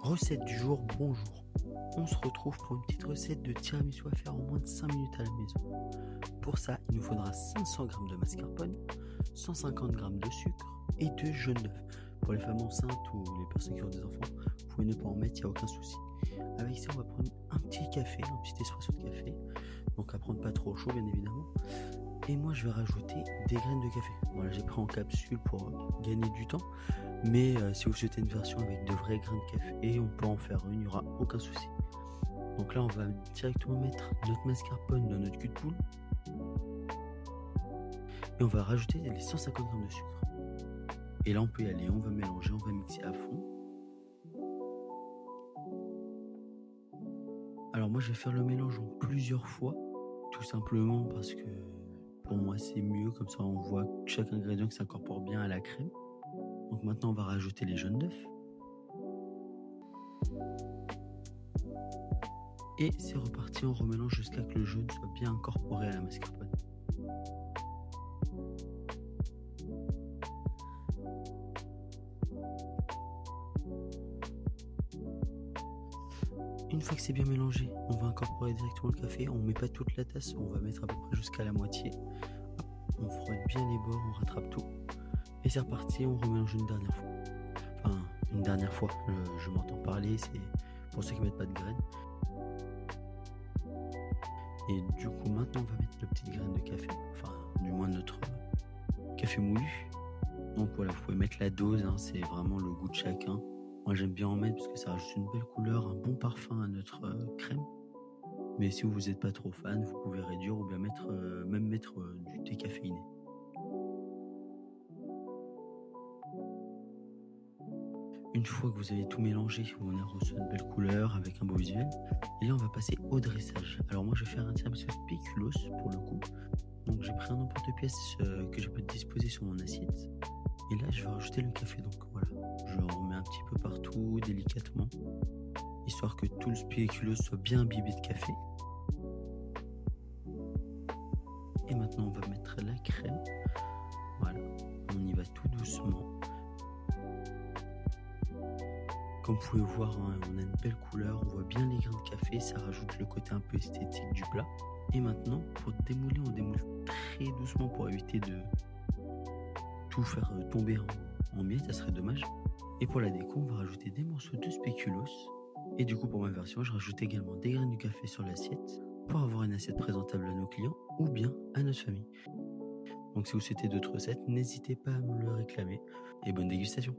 Recette du jour, bonjour. On se retrouve pour une petite recette de tiramisu à faire en moins de 5 minutes à la maison. Pour ça, il nous faudra 500 g de mascarpone, 150 g de sucre et 2 jaunes d'œufs. Pour les femmes enceintes ou les personnes qui ont des enfants, vous pouvez ne pas en mettre, il n'y a aucun souci. Avec ça, on va prendre un petit café, un petit espresso de café. Donc à prendre pas trop chaud, bien évidemment. Et moi, je vais rajouter des graines de café. Voilà, j'ai pris en capsule pour gagner du temps. Mais si vous souhaitez une version avec de vrais grains de café, on peut en faire une, il n'y aura aucun souci. Donc là, on va directement mettre notre mascarpone dans notre cul de poule. Et on va rajouter les 150 g de sucre. Et là, on peut y aller, on va mélanger, on va mixer à fond. Alors moi, je vais faire le mélange en plusieurs fois, tout simplement parce que pour moi, c'est mieux. Comme ça, on voit chaque ingrédient qui s'incorpore bien à la crème. Donc maintenant, on va rajouter les jaunes d'œufs. Et c'est reparti, on remélange jusqu'à ce que le jaune soit bien incorporé à la mascarpone. Une fois que c'est bien mélangé, on va incorporer directement le café. On ne met pas toute la tasse, on va mettre à peu près jusqu'à la moitié. On frotte bien les bords, on rattrape tout. Et c'est reparti, on remélange une dernière fois. Enfin, une dernière fois, je m'entends parler, c'est pour ceux qui ne mettent pas de graines. Et du coup, maintenant, on va mettre nos petites graines de café. Enfin, du moins notre café moulu. Donc voilà, vous pouvez mettre la dose, hein, c'est vraiment le goût de chacun. Moi, j'aime bien en mettre parce que ça rajoute une belle couleur, un bon parfum à notre crème. Mais si vous n'êtes pas trop fan, vous pouvez réduire ou bien mettre du thé caféiné. Une fois que vous avez tout mélangé, on a reçu une belle couleur avec un beau visuel. Et là, on va passer au dressage. Alors moi, je vais faire un tiramisu spéculoos pour le coup. Donc j'ai pris un emporte-pièce que je peux disposer sur mon assiette. Et là, je vais rajouter le café. Donc voilà, je le remets un petit peu partout, délicatement, histoire que tout le spéculoos soit bien imbibé de café. Et maintenant, on va mettre la crème. Voilà, on y va tout doucement. Comme vous pouvez voir, hein, on a une belle couleur, on voit bien les grains de café, ça rajoute le côté un peu esthétique du plat. Et maintenant, pour démouler, on démoule très doucement pour éviter de tout faire tomber en miettes, ça serait dommage. Et pour la déco, on va rajouter des morceaux de spéculoos. Et du coup, pour ma version, je rajoute également des graines de café sur l'assiette pour avoir une assiette présentable à nos clients ou bien à notre famille. Donc si vous souhaitez d'autres recettes, n'hésitez pas à me le réclamer et bonne dégustation.